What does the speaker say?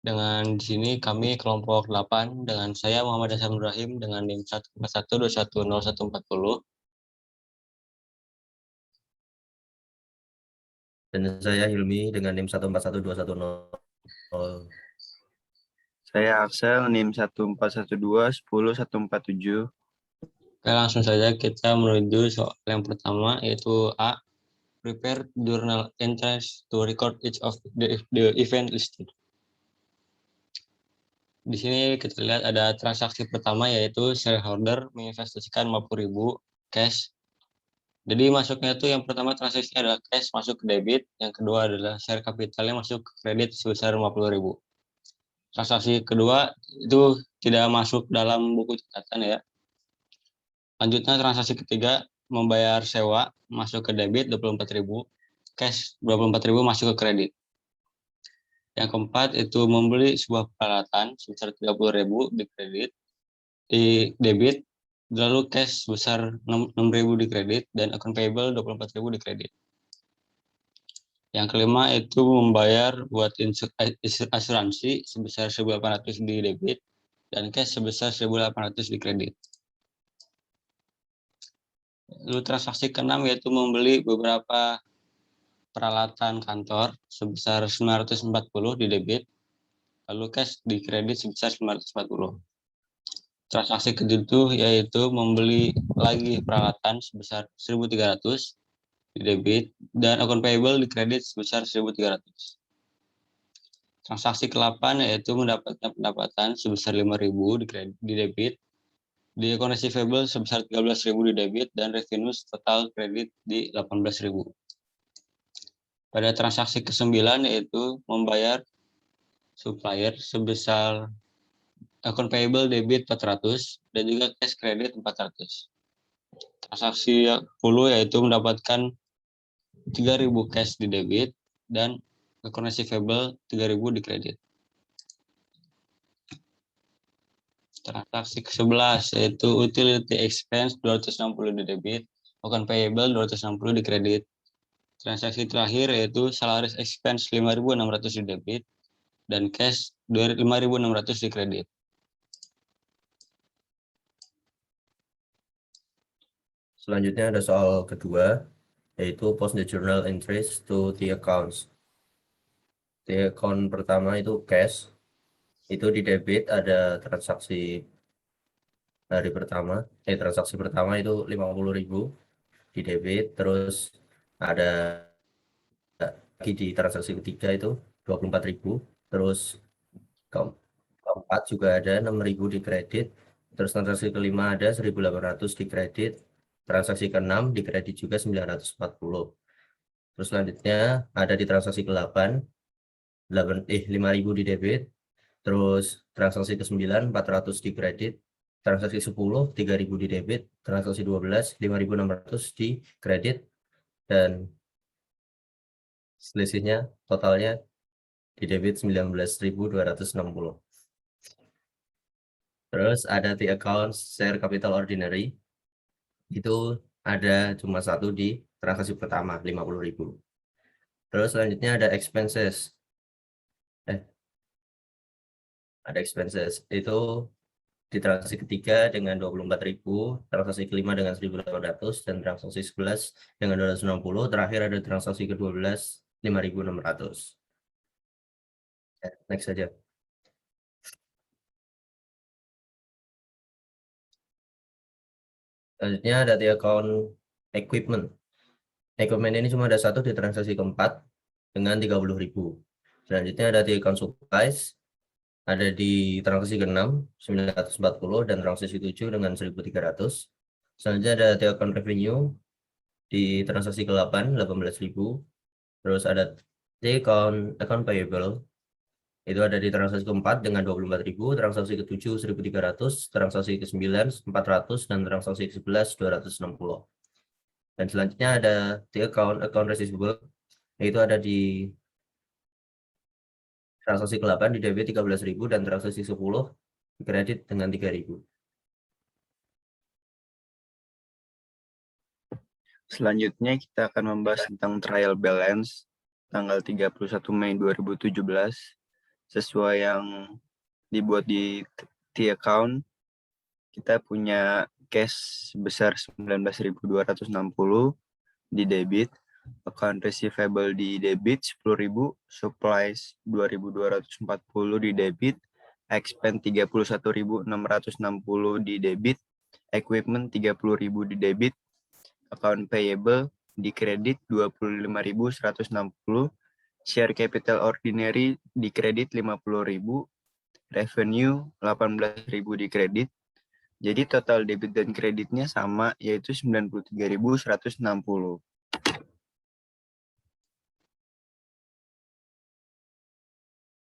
Dengan di sini kami kelompok 8 dengan saya Muhammad Hasan Ibrahim dengan NIM 141210140. Dan saya Hilmi dengan NIM 1412110. Saya Axel, NIM 141210147. Oke, langsung saja kita menuju soal yang pertama, yaitu A. Prepare journal entries to record each of the event listed. Di sini kita lihat ada transaksi pertama, yaitu shareholder menginvestasikan 50.000 cash. Jadi masuknya itu yang pertama transaksinya adalah cash masuk ke debit, yang kedua adalah share capitalnya masuk ke kredit sebesar 50.000. Transaksi kedua itu tidak masuk dalam buku catatan ya. Lanjutnya transaksi ketiga membayar sewa masuk ke debit 24.000, cash 24.000 masuk ke kredit. Yang keempat itu membeli sebuah peralatan sebesar 30.000 di kredit, di debit, lalu cash sebesar 6.000 di kredit dan account payable 24.000 di kredit. Yang kelima itu membayar buat asuransi sebesar 1.800 di debit dan cash sebesar 1.800 di kredit. Lalu transaksi keenam yaitu membeli beberapa peralatan kantor sebesar 940 di debit, lalu cash di kredit sebesar 940. Transaksi ketujuh yaitu membeli lagi peralatan sebesar 1.300 di debit dan account payable di kredit sebesar 1.300. Transaksi ke-8 yaitu mendapatkan pendapatan sebesar 5.000 di debit, di account receivable sebesar 13.000 di debit dan revenue total kredit di 18.000. Pada transaksi ke-9 yaitu membayar supplier sebesar account payable debit 400 dan juga cash kredit 400. Transaksi 10 yaitu mendapatkan 3.000 cash di debit dan account receivable 3.000 di kredit. Transaksi ke-11 yaitu utility expense 260 di debit, account payable 260 di kredit. Transaksi terakhir yaitu salaries expense 5.600 di debit dan cash 5.600 di kredit. Selanjutnya ada soal kedua, yaitu post the journal entries to the accounts. Di account pertama itu cash, itu di debit ada transaksi transaksi pertama itu 50.000 di debit, terus ada lagi di transaksi ketiga itu 24.000, terus keempat juga ada 6.000 di kredit, terus transaksi kelima ada 1.800 di kredit, transaksi keenam di kredit juga 940. Terus selanjutnya ada di transaksi ke-8 5.000 di debit, terus transaksi ke-9 400 di kredit, transaksi 10 3.000 di debit, transaksi 12 5.600 di kredit, dan selisihnya totalnya di debit 19.260. Terus ada di account share capital ordinary, itu ada cuma satu di transaksi pertama 50.000. Terus selanjutnya ada expenses. Itu di transaksi ketiga dengan 24.000, transaksi kelima dengan 1.800, dan transaksi 11 dengan 260. Terakhir ada transaksi ke-12 5.600. Next saja. Selanjutnya ada di account equipment. Equipment ini cuma ada satu di transaksi keempat dengan 30.000. Selanjutnya ada di account supplies, ada di transaksi ke-6 940 dan transaksi 7 dengan 1.300. Selanjutnya ada di account revenue di transaksi ke-8 18.000. Terus ada di account payable, itu ada di transaksi ke-4 dengan 24.000, transaksi ke-7 1.300, transaksi ke-9 400, dan transaksi ke-11 260. Dan selanjutnya ada di account receivable, yaitu ada di transaksi ke-8 di debit 13.000 dan transaksi 10 di kredit dengan 3.000. Selanjutnya kita akan membahas tentang trial balance tanggal 31 Mei 2017. sesuai yang dibuat di T-account. Kita punya cash sebesar 19.260 di debit, account receivable di debit 10.000, supplies 2.240 di debit, expense 31.660 di debit, equipment 30.000 di debit, account payable di kredit 25.160, share capital ordinary di kredit 50.000, revenue 18.000 di kredit. Jadi total debit dan kreditnya sama, yaitu 93.160.